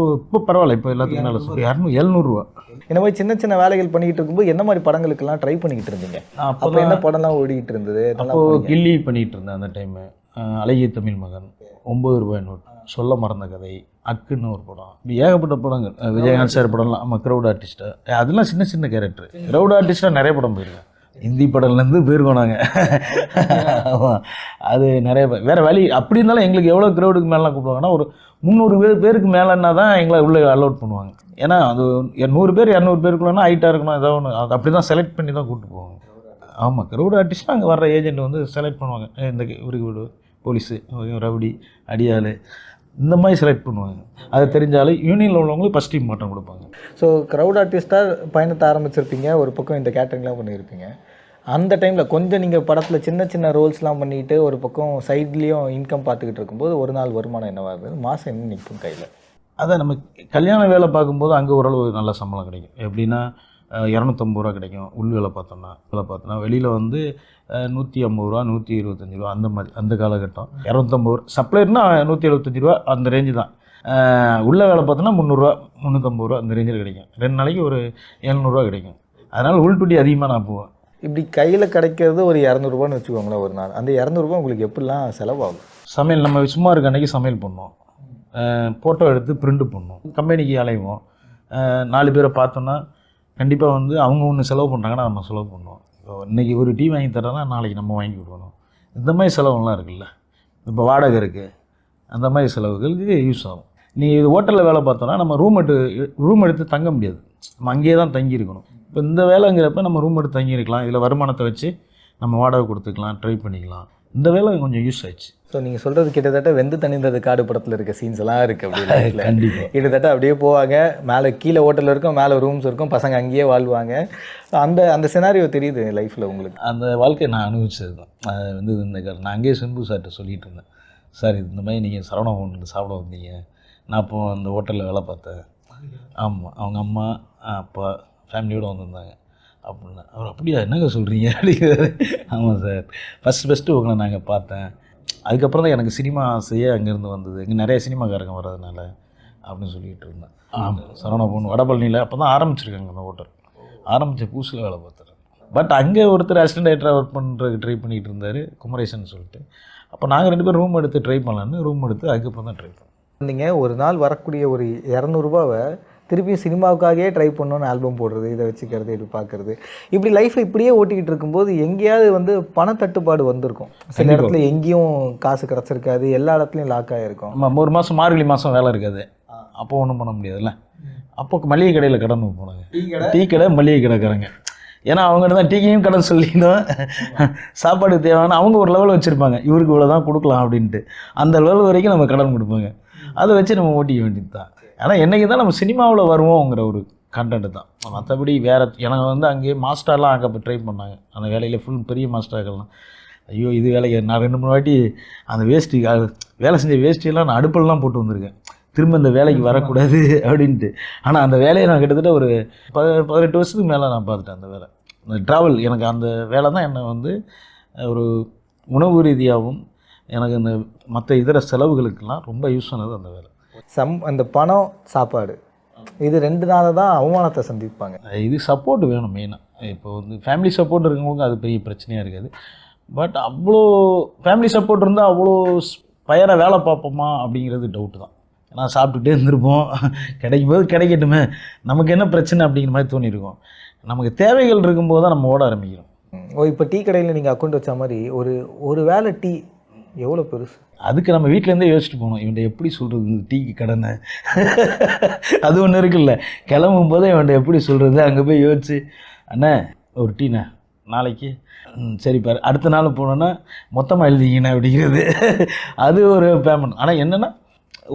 பரவாயில்ல, இப்போ எல்லாத்துக்கும் நல்லா சொல்லி 700 ரூபா. இந்த மாதிரி சின்ன சின்ன வேலைகள் பண்ணிக்கிட்டு இருக்கும்போது என்ன மாதிரி படங்களுக்கெல்லாம் ட்ரை பண்ணிக்கிட்டு இருந்தீங்க? அப்போ என்ன படம்லாம் ஓடிக்கிட்டு இருந்தது? அப்போது கில்லி பண்ணிகிட்டு இருந்தேன் அந்த டைமு. அழகிய தமிழ் மகன், 9 ரூபாய் நோட், சொல்ல மறந்த கதை, அக்குன்னு ஒரு படம், இப்படி ஏகப்பட்ட படங்கள். விஜயகாந்த் சார் படம்லாம். நம்ம க்ரௌட் ஆர்டிஸ்ட்டாக, அதெல்லாம் சின்ன சின்ன கேரக்டர். க்ரௌட் ஆர்டிஸ்ட்டாக நிறைய படம் போயிருக்கேன். ஹிந்தி படம்லேருந்து போயிருக்கோம் நாங்கள். ஆமாம், அது நிறைய வேறு வழி. அப்படி இருந்தாலும் எங்களுக்கு எவ்வளோ க்ரௌடுக்கு மேலாம் கூப்பிடுவாங்கன்னா, ஒரு 300 பேருக்கு மேலேன்னா தான் எங்களை உள்ளே அலோட் பண்ணுவாங்க. ஏன்னா அது 100 பேர் 200 பேருக்குள்ளனா ஹைட்டாக இருக்கணும், ஏதோ ஒன்று. அது அப்படி தான் செலக்ட் பண்ணி தான் கூப்பிட்டு போவாங்க. ஆமாம், க்ரௌட் ஆர்டிஸ்ட்னா அங்கே வர்ற ஏஜென்ட் வந்து செலக்ட் பண்ணுவாங்க. இந்த இவருக்கு விடு, போலீஸு, ரவுடி, அடியாள், இந்த மாதிரி செலக்ட் பண்ணுவாங்க. அது தெரிஞ்சாலும் யூனியனில் உள்ளவங்களுக்கு ஃபஸ்ட் டீம் மாற்றம் கொடுப்பாங்க. ஸோ க்ரௌட் ஆர்டிஸ்ட்டாக பயணத்தை ஆரம்பிச்சிருப்பீங்க, ஒரு பக்கம் இந்த கேட்டரிங்லாம் பண்ணியிருப்பீங்க. அந்த டைமில் கொஞ்சம் நீங்கள் படத்தில் சின்ன சின்ன ரோல்ஸ்லாம் பண்ணிவிட்டு ஒரு பக்கம் சைட்லேயும் இன்கம் பார்த்துக்கிட்டு இருக்கும்போது ஒரு நாள் வருமானம் என்னவாக இருந்தது? மாதம் என்ன நிற்கும் கையில்? அதான் நம்ம கல்யாண வேலை பார்க்கும்போது அங்கே ஓரளவு நல்ல சம்பளம் கிடைக்கும். எப்படின்னா 250 ரூபா கிடைக்கும். உள் வேலை பார்த்தோன்னா வெளியில் வந்து 150 ரூபா 125 ரூபா அந்த மாதிரி அந்த காலகட்டம். 250 ரூபா சப்ளையர்னா 175 ரூபா அந்த ரேஞ்சு தான். உள்ள வேலை பார்த்தோன்னா 300 ரூபா 350 ரூபா அந்த ரேஞ்சில் கிடைக்கும். 2 நாளைக்கு ஒரு 700 ரூபா கிடைக்கும். அதனால் உள் டூட்டி அதிகமாக நான் போவேன். இப்படி கையில் கிடைக்கிறது ஒரு 200 வச்சுக்கோங்களேன் ஒரு நாள். அந்த 200 உங்களுக்கு எப்படிலாம் செலவாகும்? சமையல் நம்ம சும்மா இருக்க அன்றைக்கி சமையல் பண்ணோம், ஃபோட்டோ எடுத்து பிரிண்ட் பண்ணோம், கம்பெனிக்கு அலைவோம். 4 பேரை பார்த்தோன்னா கண்டிப்பாக வந்து அவங்க ஒன்று செலவு பண்ணுறாங்கன்னா நம்ம செலவு பண்ணுவோம். இப்போ இன்றைக்கி ஒரு டீ வாங்கி தரோன்னா நாளைக்கு நம்ம வாங்கி விடணும். இந்த மாதிரி செலவுலாம் இருக்குல்ல. இப்போ வாடகை இருக்குது, அந்த மாதிரி செலவுகளுக்கு யூஸ் ஆகும். நீ இது ஹோட்டலில் வேலை பார்த்தோன்னா நம்ம ரூம் எடுத்து தங்க முடியாது, நம்ம அங்கேயே தான் தங்கியிருக்கணும். இப்போ இந்த வேலைங்கிறப்ப நம்ம ரூம் எடுத்து தங்கியிருக்கலாம். இதில் வருமானத்தை வச்சு நம்ம வாடகை கொடுத்துக்கலாம், ட்ரை பண்ணிக்கலாம். இந்த வேலை கொஞ்சம் யூஸ் ஆயிடுச்சு. ஸோ நீங்கள் சொல்கிறது கிட்டத்தட்ட வெந்து தணிந்தது காடு படத்தில் இருக்க சீன்ஸ் எல்லாம் இருக்குது அப்படி. கண்டிப்பாக கிட்டத்தட்ட அப்படியே போவாங்க, மேலே கீழே ஹோட்டலில் இருக்கும், மேலே ரூம்ஸ் இருக்கும், பசங்க அங்கேயே வாழ்வாங்க. அந்த சினாரியோ தெரியுது லைஃப்பில் உங்களுக்கு? அந்த வாழ்க்கையை நான் அனுபவிச்சது தான். அது வந்து நான் அங்கேயே சிம்பு சார்கிட்ட சொல்லிகிட்டு இருந்தேன், சார் இந்த மாதிரி நீங்கள் சரவணா ஹோட்டலில் சாப்பிட வந்தீங்க, நான் இப்போ அந்த ஹோட்டலில் வேலை பார்த்தேன். ஆமாம், அவங்க அம்மா அப்பா ஃபேமிலியோடு வந்திருந்தாங்க அப்படின்னா. அவர் அப்படியா என்னங்க சொல்கிறீங்க அப்படிங்கிறாரு. ஆமாம் சார், ஃபஸ்ட்டு உங்களை நாங்கள் பார்த்தேன், அதுக்கப்புறம் தான் எனக்கு சினிமா ஆசையே அங்கேருந்து வந்தது, இங்கே நிறைய சினிமாக்காரங்க வர்றதுனால அப்படின்னு சொல்லிகிட்டு இருந்தேன். ஆமாம், சரவணா பொண்ணு வடபழனியில் அப்போ தான் ஆரம்பிச்சிருக்காங்க அந்த ஹோட்டல். ஆரம்பித்த புதுசில் வேலை பார்த்தாரு. பட் அங்கே ஒருத்தர் அசிஸ்டன்ட் டைரக்டராக ஒர்க் பண்ணுறதுக்கு ட்ரை பண்ணிகிட்டு இருந்தார், குமரேசன் சொல்லிட்டு. அப்போ நாங்கள் 2 பேரும் ரூம் எடுத்து ட்ரை பண்ணலான்னு ரூம் எடுத்து அதுக்கப்புறம் தான் ட்ரை பண்ணோம். நீங்கள் ஒரு நாள் வரக்கூடிய ஒரு 200 திருப்பி சினிமாவுக்காகவே ட்ரை பண்ணணுன்னு ஆல்பம் போடுறது, இதை வச்சுக்கிறது, இது பார்க்குறது, இப்படி லைஃப்பை இப்படியே ஓட்டிக்கிட்டு இருக்கும்போது எங்கேயாவது வந்து பணத்தட்டுப்பாடு வந்திருக்கும். சில இடத்துல எங்கேயும் காசு கிடச்சிருக்காது, எல்லா இடத்துலையும் லாக் ஆகிருக்கும். நம்ம ஒரு மாதம் மார்கழி மாதம் வேலை இருக்காது, அப்போ ஒன்றும் பண்ண முடியாதுல்ல. அப்போ மளிகை கடையில் கடன் போனாங்க, டீ கடை மளிகை கடைக்காரங்க. ஏன்னா அவங்ககிட்ட தான் டீக்கையும் கடன் சொல்லிக்கணும், சாப்பாடு தேவையான அவங்க ஒரு லெவல் வச்சுருப்பாங்க, இவருக்கு இவ்வளோ தான் கொடுக்கலாம் அப்படின்ட்டு. அந்த லெவல் வரைக்கும் நம்ம கடன் கொடுப்பாங்க, அதை வச்சு நம்ம ஓட்டிக்க வேண்டியது தான். ஆனால் என்றைக்கு தான் நம்ம சினிமாவில் வருவோங்கிற ஒரு கண்டென்ட் தான். மற்றபடி வேறு எனக்கு வந்து அங்கேயே மாஸ்டர்லாம் அங்கே ட்ரை பண்ணாங்க அந்த வேலையில், ஃபுல் பெரிய மாஸ்டர்கள்லாம். ஐயோ இது வேலைக்கு நான் 2-3 வாட்டி அந்த வேஷ்டி வேலை செஞ்ச வேஷ்டியெல்லாம் நான் அடுப்பெல்லாம் போட்டு வந்திருக்கேன், திரும்ப இந்த வேலைக்கு வரக்கூடாது அப்படின்ட்டு. ஆனால் அந்த வேலையை நான் கிட்டத்தட்ட ஒரு 18 வருஷத்துக்கு மேலே நான் பார்த்துட்டேன் அந்த வேலை. அந்த ட்ராவல் எனக்கு அந்த வேலை தான் என்னை வந்து ஒரு உணவு ரீதியாகவும் எனக்கு இந்த மற்ற இதர செலவுகளுக்கெல்லாம் ரொம்ப யூஸ் ஆனது அந்த வேலை. அந்த பணம் சாப்பாடு இது 2 நாள் தான் அவமானத்தை சந்திப்பாங்க. இது சப்போர்ட் வேணும் மெயினாக. இப்போ வந்து ஃபேமிலி சப்போர்ட் இருக்கவங்களுக்கு அது பெரிய பிரச்சனையாக இருக்காது. பட் அவ்வளோ ஃபேமிலி சப்போர்ட் இருந்தால் அவ்வளோ பயரை வேலை பார்ப்போமா அப்படிங்கிறது டவுட்டு தான். ஏன்னா சாப்பிட்டுட்டே இருந்திருப்போம், கிடைக்கும் போது கிடைக்கட்டுமே, நமக்கு என்ன பிரச்சனை அப்படிங்கிற மாதிரி தோணியிருக்கும். நமக்கு தேவைகள் இருக்கும்போது தான் நம்ம ஓட ஆரம்பிக்கிறோம். இப்போ டீ கடையில் நீங்கள் அக்கௌண்ட் வச்ச மாதிரி ஒரு வேளை டீ எவ்வளோ பெருசு? அதுக்கு நம்ம வீட்டிலேருந்தே யோசிச்சுட்டு போகணும், இவன்ட்ட எப்படி சொல்கிறது இந்த டீக்கு கடனை. அது ஒன்று இருக்குல்ல, கிளம்பும் போதே இவன்ட்ட எப்படி சொல்கிறது, அங்கே போய் யோசிச்சு அண்ணே ஒரு டீண்ணே நாளைக்கு, சரி பாரு, அடுத்த நாள் போனோன்னா மொத்தமாக எழுதிங்கண்ணே அப்படிங்கிறது. அது ஒரு பேமெண்ட். ஆனால் என்னென்னா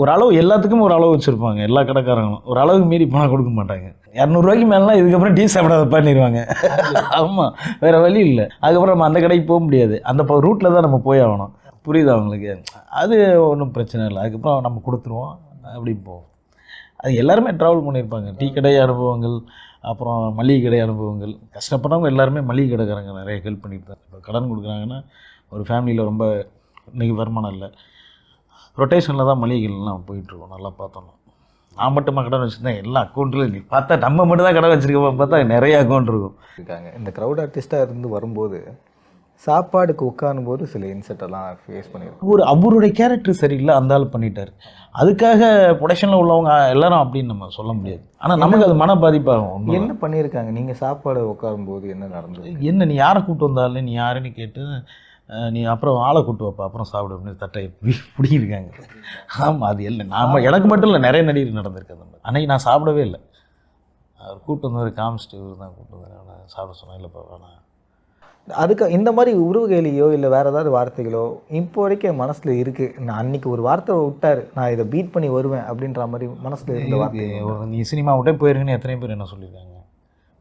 ஒரு அளவு, எல்லாத்துக்கும் ஒரு அளவு வச்சுருப்பாங்க எல்லா கடைக்காரங்களும். ஒரு அளவுக்கு மீறி பணம் கொடுக்க மாட்டாங்க. 200 ரூபாய்க்கு மேலாம் இதுக்கப்புறம் டீ சாப்பிடாத பண்ணிடுவாங்க. ஆமாம், வேறு வழி இல்லை. அதுக்கப்புறம் நம்ம அந்த கடைக்கு போக முடியாது, அந்த ரூட்டில் தான் நம்ம போய் ஆகணும். புரியுது அவங்களுக்கு, அது ஒன்றும் பிரச்சனை இல்லை. அதுக்கப்புறம் நம்ம கொடுத்துருவோம், அப்படி போவோம். அது எல்லாருமே ட்ராவல் பண்ணியிருப்பாங்க. டீ கடை அனுபவங்கள், அப்புறம் மளிகை கடை அனுபவங்கள். கஷ்டப்படுறவங்க எல்லாருமே மளிகை கடைக்காரங்க நிறைய ஹெல்ப் பண்ணிட்டு தான். இப்போ கடன் கொடுக்குறாங்கன்னா ஒரு ஃபேமிலியில் ரொம்ப இன்றைக்கி வருமானம் இல்லை, ரொட்டேஷனில் தான் மளிகைகள்லாம் போயிட்டுருக்கோம். நல்லா பார்த்தோன்னா நான் மட்டுமா கடன் வச்சுருந்தேன், எல்லா அக்கௌண்ட்டில் பார்த்தா நம்ம மட்டும் தான் கடன் வச்சுருக்கோம், பார்த்தா நிறைய அக்கௌண்ட் இருக்கும். இருக்காங்க. இந்த க்ரௌட் ஆர்டிஸ்ட்டாக இருந்து வரும்போது சாப்பாடுக்கு உட்காரும் போது சில இன்செட்டெல்லாம் ஃபேஸ் பண்ணியிருக்கோம். அவருடைய கேரக்டர் சரியில்லை, அந்த ஆள் பண்ணிட்டார். அதுக்காக ப்ரொடக்ஷனில் உள்ளவங்க எல்லாரும் அப்படின்னு நம்ம சொல்ல முடியாது. ஆனால் நமக்கு அது மன பாதிப்பாகும். என்ன பண்ணியிருக்காங்க? நீங்கள் சாப்பாடு உட்காரும்போது என்ன நடந்தது? என்ன நீ யாரை கூப்பிட்டு வந்தாலும் நீ யாருன்னு கேட்டு நீ அப்புறம் ஆளை கூப்பிட்டு வைப்பா, அப்புறம் சாப்பிடு அப்படின்னு தட்டை பிடிங்கிருக்காங்க. ஆமாம், அது இல்லை, நாம் எனக்கு மட்டும் இல்லை, நிறைய நடிகர் நடந்திருக்கு அந்த மாதிரி. அன்றைக்கி நான் சாப்பிடவே இல்லை, அவர் கூப்பிட்டு வந்தவர் காமிச்சிட்டு தான் கூப்பிட்டு வந்தேன், சாப்பிட சொன்னேன். இல்லைப்பா வேணாம். அதுக்கு இந்த மாதிரி உருவகையிலையோ இல்லை வேறு ஏதாவது வார்த்தைகளோ இப்போ வரைக்கும் மனசில் இருக்குது? நான் அன்றைக்கி ஒரு வார்த்தை விட்டார், நான் இதை பீட் பண்ணி வருவேன் அப்படின்ற மாதிரி மனசில் இருந்த வார்த்தை. நீ சினிமா விட்டே போயிருக்குன்னு எத்தனை பேர் என்ன சொல்லியிருக்காங்க,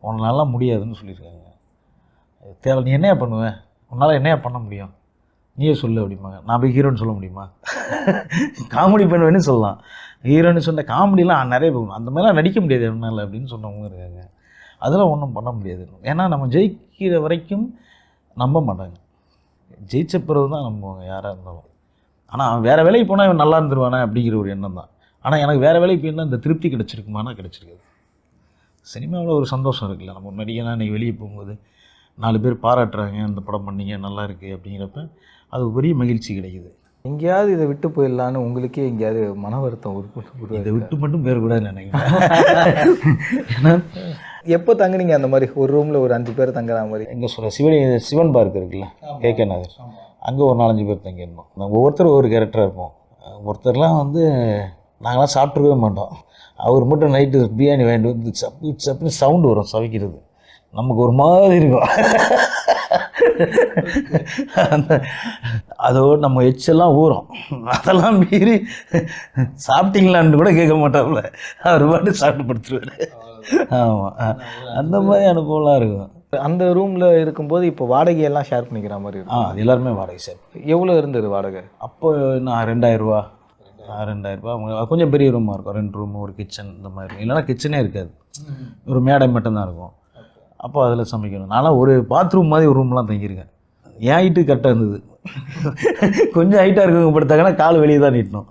உன்னாலாம் முடியாதுன்னு சொல்லியிருக்காங்க. தேவை, நீ என்னையா பண்ணுவேன், உன்னால் என்னையா பண்ண முடியும், நீயே சொல்லு அப்படிம்பாங்க. நான் போய் ஹீரோன்னு சொல்ல முடியுமா? காமெடி பண்ணுவேன்னு சொல்லலாம். ஹீரோன்னு சொன்ன காமெடிலாம் நிறைய போகணும், அந்த மாதிரிலாம் நடிக்க முடியாது என்னால் அப்படின்னு சொன்னவங்க இருக்காங்க. அதெல்லாம் ஒன்றும் பண்ண முடியாது. ஏன்னா நம்ம ஜெயிக்கிற வரைக்கும் நம்ப மாட்டாங்க, ஜெயிச்ச பிறகு தான் நம்புவாங்க யாராக இருந்தாலும். ஆனால் அவன் வேறு வேலைக்கு போனால் இவன் நல்லா இருந்துருவானே அப்படிங்கிற ஒரு எண்ணம் தான். ஆனால் எனக்கு வேறு வேலைக்கு போயிருந்தால் இந்த திருப்தி கிடச்சிருக்குமானா கிடச்சிருக்காது. சினிமாவில் ஒரு சந்தோஷம் இருக்குல்ல, நம்ம நடிகனா இன்றைக்கி வெளியே போகும்போது 4 பேர் பாராட்டுறாங்க, அந்த படம் பண்ணீங்க நல்லா இருக்குது அப்படிங்கிறப்ப அது ஒரு பெரிய மகிழ்ச்சி கிடைக்குது. எங்கேயாவது இதை விட்டு போயிடலான்னு உங்களுக்கே எங்கேயாவது மன வருத்தம் இதை விட்டு மட்டும் போயிடக்கூடாதுன்னு நினைக்கிறேன். ஏன்னா எப்போ தங்குனீங்க அந்த மாதிரி ஒரு ரூமில் ஒரு 5 பேர் தங்குற மாதிரி? எங்கே சொல்ல சிவன் பார்க் இருக்குல்ல, கேகே நகர், அங்கே ஒரு 4-5 பேர் தங்கியிருந்தோம். நாங்கள் ஒவ்வொருத்தரும் ஒவ்வொரு கேரக்டராக இருப்போம். ஒருத்தர்லாம் வந்து நாங்களாம் சாப்பிட்ருக்கவே மாட்டோம். அவர் மட்டும் நைட்டு பிரியாணி வாங்கிட்டு வந்து சப்பு சப்புன்னு சவுண்டு வரும் சவைக்கிறது, நமக்கு ஒரு மாதிரி இருக்கும். அந்த அதோடு நம்ம எச்செல்லாம் ஊறும். அதெல்லாம் மீறி சாப்பிட்டீங்களான்னு கூட கேட்க மாட்டாப்புல, அவர் பாட்டு சாப்பிட்டு படுத்துருவார். ஆமாம், அந்த மாதிரி அனுபவம்லாம் இருக்கும். அந்த ரூமில் இருக்கும்போது இப்போ வாடகையெல்லாம் ஷேர் பண்ணிக்கிற மாதிரி இருக்கும். அது எல்லாருமே வாடகை சார். எவ்வளோ இருந்தது வாடகை அப்போ நான் 2000 ரூபா, கொஞ்சம் பெரிய ரூமாக இருக்கும், 2 ரூமு ஒரு கிச்சன் இந்த மாதிரி இருக்கும். இல்லைனா கிச்சனே இருக்காது, ஒரு மேடை மட்டும்தான் இருக்கும். அப்போ அதில் சமைக்கணும். நான்லாம் ஒரு பாத்ரூம் மாதிரி ஒரு ரூம்லாம் தங்கியிருக்கேன். என் ஹைட்டு கரெக்டாக இருந்தது. கொஞ்சம் ஹைட்டாக இருக்கவங்க படுத்தாங்கன்னா கால் வெளியே தான் நீட்டணும்.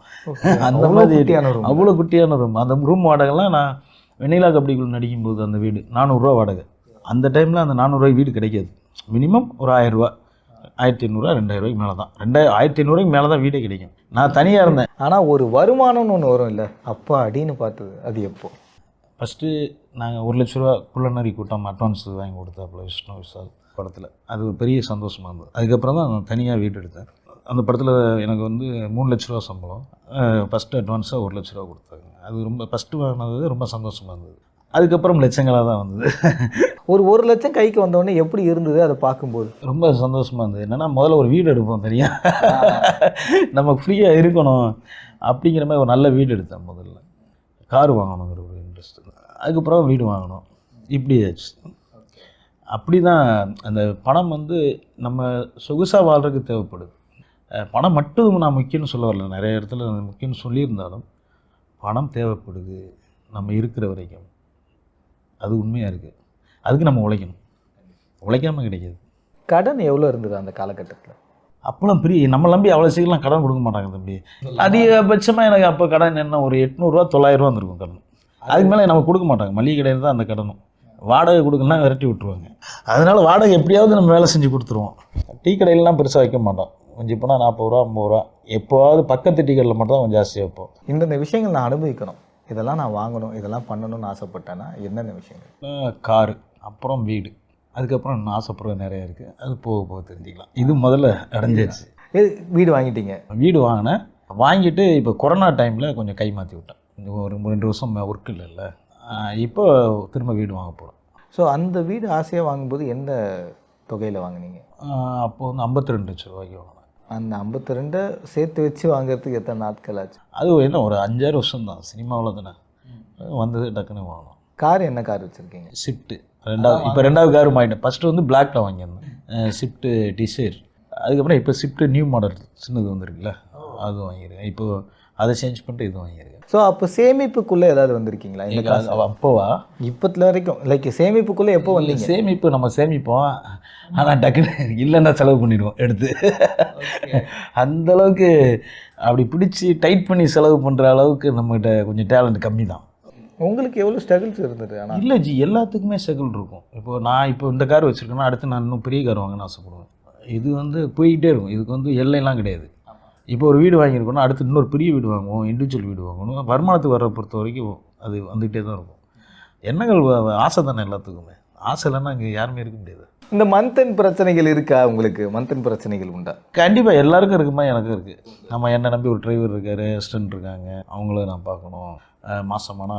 அந்த மாதிரி குட்டியான ரூம், அவ்வளோ குட்டியான ரூம். அந்த ரூம் வாடகைலாம் நான் வெண்ணிலா கபடிக்குள்ள நடிக்கும்போது அந்த வீடு 400 ரூபா வாடகை. அந்த டைமில் அந்த 400 ரூபாய்க்கு வீடு கிடைக்காது. மினிமம் ஒரு 1000 ரூபா, 1500 2000 ரூபாய்க்கு மேலே தான், 1500 ரூபாய்க்கு மேலே தான் வீடே கிடைக்கும். நான் தனியாக இருந்தேன். ஆனால் ஒரு வருமானம்னு ஒன்று வரும் இல்லை அப்பா அடின்னு பார்த்தது, அது எப்போ? ஃபஸ்ட்டு நாங்கள் 1 லட்ச ரூபா குள்ளநரி கூட்டம் அட்வான்ஸ் வாங்கி கொடுத்தாப்புல விஷ்ணு விஷால் படத்தில். அது ஒரு பெரிய சந்தோஷமாக இருந்தது. அதுக்கப்புறம் தான் நான் தனியாக வீடு எடுத்தேன். அந்த படத்தில் எனக்கு வந்து 3 லட்ச ரூபா சம்பளம். ஃபஸ்ட்டு அட்வான்ஸாக 1 லட்ச ரூபா கொடுத்தாங்க. அது ரொம்ப ஃபஸ்ட்டு வாங்கினது ரொம்ப சந்தோஷமாக இருந்தது. அதுக்கப்புறம் லட்சங்களாக தான் வந்தது. ஒரு 1 லட்சம் கைக்கு வந்தோடனே எப்படி இருந்தது அதை பார்க்கும்போது? ரொம்ப சந்தோஷமாக இருந்தது. என்னென்னா முதல்ல ஒரு வீடு எடுப்போம், தெரியும் நமக்கு ஃப்ரீயாக இருக்கணும் அப்படிங்கிற மாதிரி ஒரு நல்ல வீடு எடுத்தேன். முதல்ல கார் வாங்கணுங்கிற ஒரு இன்ட்ரெஸ்ட், அதுக்கப்புறம் வீடு வாங்கணும், இப்படி ஆச்சு. அப்படி தான் அந்த பணம் வந்து நம்ம சொகுசாக வாழ்கிறதுக்கு தேவைப்படுது. பணம் மட்டும் நான் முக்கியம்னு சொல்ல வரல, நிறைய இடத்துல முக்கியம்னு சொல்லியிருந்தாலும் பணம் தேவைப்படுது நம்ம இருக்கிற வரைக்கும். அது உண்மையாக இருக்குது. அதுக்கு நம்ம உழைக்கணும், உழைக்காமல் கிடைக்காது. கடன் எவ்வளோ இருந்தது அந்த காலகட்டத்தில்? அப்போலாம் பெரிய நம்ம நம்பி அவ்வளோ சீக்கிரம் கடன் கொடுக்க மாட்டாங்க தம்பி. அதிகபட்சமாக எனக்கு அப்போ கடன் என்ன ஒரு 800 ரூபா 900 ரூபா வந்துருக்கும் கடன். அதுக்கு மேலே நம்ம கொடுக்க மாட்டாங்க. மளிகை கடையில் தான் அந்த கடனும். வாடகை கொடுக்கணும்னா விரட்டி விட்டுருவாங்க. அதனால் வாடகை எப்படியாவது நம்ம வேலை செஞ்சு கொடுத்துருவோம். டீ கடையிலலாம் பெருசாக வைக்க மாட்டோம். கொஞ்சம் போனால் 40 ரூபா 50 ரூபா, எப்போவாவது பக்கத்து டீ கடையில் மட்டும் தான் கொஞ்சம் ஜாஸ்தியாக வைப்போம். இந்தந்த விஷயங்கள் நான் அனுபவிக்கணும், இதெல்லாம் நான் வாங்கணும், இதெல்லாம் பண்ணணும்னு ஆசைப்பட்டேன்னா என்னென்ன விஷயங்கள்? காரு, அப்புறம் வீடு, அதுக்கப்புறம் நான் ஆசைப்படுறது நிறையா இருக்குது. அது போக போக தெரிஞ்சுக்கலாம். இது முதல்ல அடைஞ்சிருச்சு. வீடு வாங்கிட்டீங்க? வீடு வாங்கினேன். வாங்கிட்டு இப்போ கொரோனா டைமில் கொஞ்சம் கை மாற்றி விட்டேன். ஒரு 2 வருஷம் ஒர்க் இல்லைல்ல, இப்போ திரும்ப வீடு வாங்க போகிறோம். ஸோ அந்த வீடு ஆசையாக வாங்கும்போது எந்த தொகையில் வாங்கினீங்க? அப்போது வந்து 52 லட்ச ரூபாய்க்கு வாங்கினேன். அந்த 52 சேர்த்து வச்சு வாங்குறதுக்கு எத்தனை நாட்கள் ஆச்சு? அது என்ன ஒரு 5-6 வருஷம் தான். சினிமாவில் தானே வந்தது, டக்குன்னு வாங்கணும். கார் என்ன கார் வச்சுருக்கீங்க? ஷிஃப்ட்டு, இப்போ 2வது கார் வாங்கிட்டேன். ஃபஸ்ட்டு வந்து பிளாக்ல வாங்கியிருந்தேன், ஷிஃப்ட்டு டிசைர். அதுக்கப்புறம் இப்போ ஷிஃப்ட்டு நியூ மாடல் சின்னது வந்துருக்குல்ல, அது வாங்கியிருக்கேன். இப்போது அதை சேஞ்ச் பண்ணிட்டு இது வாங்கியிருக்கேன். ஸோ அப்போ சேமிப்புக்குள்ளே ஏதாவது வந்திருக்கீங்களா இந்த காசு? அப்போவா? இப்போத்துல வரைக்கும் லைக் சேமிப்புக்குள்ளே எப்போ வந்தீங்க? சேமிப்பு நம்ம சேமிப்போம், ஆனால் டக்குன்னு இல்லைன்னா செலவு பண்ணிடுவோம் எடுத்து. அந்தளவுக்கு அப்படி பிடிச்சி டைட் பண்ணி செலவு பண்ணுற அளவுக்கு நம்மகிட்ட கொஞ்சம் டேலண்ட் கம்மி தான். உங்களுக்கு எவ்வளோ ஸ்ட்ரகிள்ஸ் இருந்தது? ஆனால் இல்லை ஜி, எல்லாத்துக்குமே ஸ்ட்ரகிள் இருக்கும். இப்போது நான் இப்போ இந்த கார் வச்சுருக்கேன்னா அடுத்து நான் இன்னும் பெரிய கார் வாங்கன்னு ஆசைப்படுவேன். இது வந்து போய்கிட்டே இருக்கும். இதுக்கு வந்து எல்லையெல்லாம் கிடையாது. இப்போ ஒரு வீடு வாங்கியிருக்கோன்னா அடுத்து இன்னொரு பெரிய வீடு வாங்குவோம், இண்டிவிஜுவல் வீடு வாங்கணும். வருமானத்துக்கு வர பொறுத்த வரைக்கும் அது வந்துகிட்டே தான் இருக்கும். எண்ணங்கள் ஆசை தானே எல்லாத்துக்குமே. ஆசை இல்லைன்னா இங்கே யாருமே இருக்க முடியாது. இந்த மந்த் பிரச்சனைகள் இருக்கா உங்களுக்கு? மந்த் பிரச்சனைகள் உண்டா? கண்டிப்பாக எல்லாருக்கும் இருக்குமா, எனக்கும் இருக்குது. நம்ம என்னை நம்பி ஒரு டிரைவர் இருக்கார், அசிஸ்டன்ட் இருக்காங்க, அவங்கள நான் பார்க்கணும். மாதமான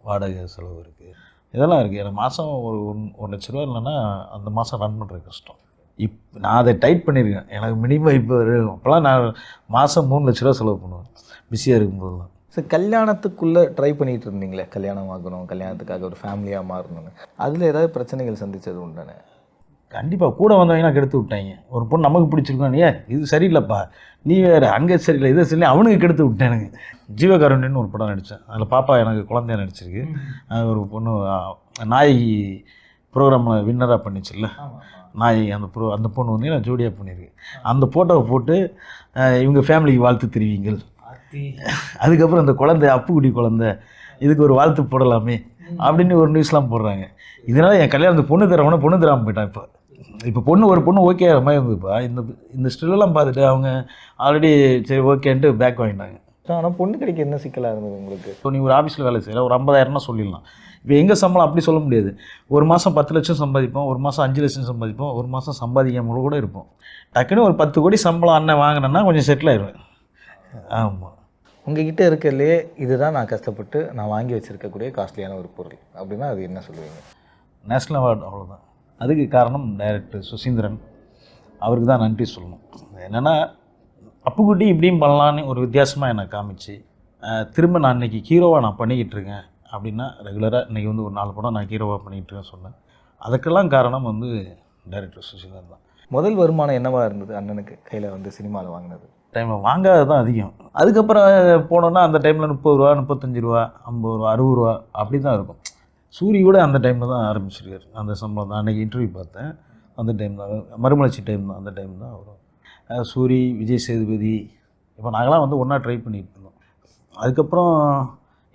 வாடகை செலவு இருக்குது, இதெல்லாம் இருக்குது. எனக்கு மாதம் ஒரு 1 லட்ச ரூபா இல்லைன்னா அந்த மாதம் ரன் பண்ணுறது கஷ்டம். நான் அதை டைட் பண்ணியிருக்கேன். எனக்கு மினிமம் இப்போ அப்போலாம் நான் மாதம் 3 லட்ச ரூபா செலவு பண்ணுவேன் பிஸியாக இருக்கும்போதுலாம். ஸோ கல்யாணத்துக்குள்ளே ட்ரை பண்ணிகிட்டு இருந்தீங்களே, கல்யாணம் ஆகணும், கல்யாணத்துக்காக ஒரு ஃபேமிலியாக மாறணும்னு, அதில் ஏதாவது பிரச்சனைகள் சந்தித்தது உண்டானே? கண்டிப்பாக கூட வந்தவங்கன்னா கெடுத்து விட்டாங்க. ஒரு பொண்ணு நமக்கு பிடிச்சிருக்கோம், ஏன் இது சரியில்லைப்பா, நீ வேறு அங்கே சரியில்லை இதை சரியில்லை, அவனுக்கு கெடுத்து விட்டேன். எனக்கு ஜீவகாருண்யன்னு ஒரு படம் நடித்தேன். அதில் பாப்பா எனக்கு குழந்தைய நடிச்சிருக்கு. அது ஒரு பொண்ணு நாயகி ப்ரோக்ராமில் வின்னராக பண்ணிச்சுல்ல நாயகி, அந்த பொண்ணு வந்து நான் ஜோடியாக பண்ணியிருக்கேன். அந்த ஃபோட்டோவை போட்டு இவங்க ஃபேமிலிக்கு வாழ்த்து தெரிவிங்கள், அதுக்கப்புறம் இந்த குழந்தை அப்புக்குட்டி குழந்தை இதுக்கு ஒரு வாழ்த்து போடலாமே அப்படின்னு ஒரு நியூஸ்லாம் போடுறாங்க. இதனால் என் கல்யாணத்துக்கு பொண்ணு தரவன பொண்ணு தராமல் போயிட்டான். இப்போ பொண்ணு ஒரு பொண்ணு ஓகே ஆகிற மாதிரி இருந்ததுப்பா. இந்த ஸ்டில்லாம் பார்த்துட்டு அவங்க ஆல்ரெடி சரி ஓகேன்ட்டு பேக் வாங்கிட்டாங்க. ஆனால் பொண்ணு கிடைக்க என்ன சிக்கலாக இருந்தது உங்களுக்கு? இப்போ நீ ஒரு ஆஃபீஸில் வேலை செய்கிற ஒரு 50,000 சொல்லிடலாம். இப்போ எங்கள் சம்பளம் அப்படி சொல்ல முடியாது. ஒரு மாதம் 10 லட்சம் சம்பாதிப்போம், ஒரு மாதம் 5 லட்சம் சம்பாதிப்போம், ஒரு மாதம் சம்பாதிக்காம கூட இருப்போம். டக்குன்னு ஒரு 10 கோடி சம்பளம் அண்ணன் வாங்கினேன்னா கொஞ்சம் செட்டில் ஆயிடுவேன். ஆமாம். உங்ககிட்ட இருக்கிறதுலே இதுதான் நான் கஷ்டப்பட்டு நான் வாங்கி வச்சுருக்கக்கூடிய காஸ்ட்லியான ஒரு பொருள் அப்படின்னா அது என்ன சொல்லுவீங்க? நேஷ்னல் அவார்டு, அவ்வளோதான். அதுக்கு காரணம் டைரக்டர் சுசீந்திரன், அவருக்கு தான் நன்றி சொல்லணும். என்னென்னா அப்புக்குட்டி இப்படியும் பண்ணலான்னு ஒரு வித்தியாசமாக என்னை காமிச்சு திரும்ப நான் இன்றைக்கி ஹீரோவாக நான் பண்ணிக்கிட்டு இருக்கேன் அப்படின்னா ரெகுலராக இன்றைக்கி வந்து ஒரு 4 படம் நான் ஹீரோவாக பண்ணிக்கிட்டு இருக்கேன்னு சொன்னேன். அதுக்கெல்லாம் காரணம் வந்து டைரக்டர் சுசீந்திரன் தான். முதல் வருமானம் என்னவாக இருந்தது அண்ணனுக்கு கையில் வந்து சினிமாவில் வாங்கினது? டைமில் வாங்காதது தான் அதிகம். அதுக்கப்புறம் போனோன்னா அந்த டைமில் 30 ரூபா, 35 ரூபா, 50 ரூபா, 60 ரூபா அப்படி தான் இருக்கும். சூரியோட அந்த டைமில் தான் ஆரம்பிச்சிருக்காரு. அந்த சம்பளம் தான் அன்றைக்கி இன்டர்வியூ பார்த்தேன். அந்த டைம் தான் மறுமலர்ச்சி டைம் தான், அந்த டைம் தான் வரும். சூரி, விஜய் சேதுபதி, இப்போ நாங்களாம் வந்து ஒன்றா ட்ரை பண்ணிட்டு இருந்தோம். அதுக்கப்புறம்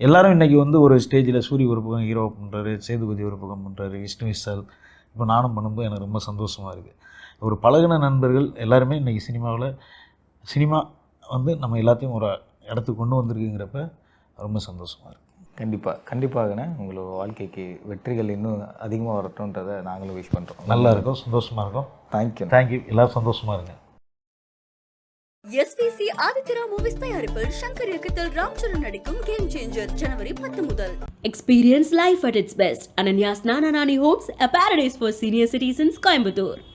எல்லோரும் இன்றைக்கி வந்து ஒரு ஸ்டேஜில் சூரி ஒரு பக்கம் ஹீரோ பண்ணுறாரு, சேதுபதி ஒரு பக்கம் பண்ணுறாரு, விஷ்ணு விஷால், இப்போ நானும் பண்ணும்போது எனக்கு ரொம்ப சந்தோஷமாக இருக்குது. ஒரு பழகின நண்பர்கள் எல்லாருமே இன்றைக்கி சினிமா வந்து நம்ம எல்லாத்தையும் ஒரு இடத்துக்கு கொண்டு வந்திருக்குங்கிறப்ப ரொம்ப சந்தோஷமாக இருக்குது. கண்டிப்பாகண்ணே உங்களோட வாழ்க்கைக்கு வெற்றிகள் இன்னும் அதிகமாக வரட்டும்ன்றதை நாங்களும் விஷ் பண்ணுறோம். நல்லா இருக்கும், சந்தோஷமாக இருக்கும். தேங்க்யூ. எல்லோரும் சந்தோஷமாக இருங்க. SVC ஆதித்யா மூவிஸ் தயாரிப்பில் சங்கர் இயக்கத்தில் ராம் சரண் நடிக்கும் கேம் சேஞ்சர் ஜனவரி 10 முதல். Experience life at its best. Ananya's Nana Nani Homes, a paradise for senior citizens, Coimbatore.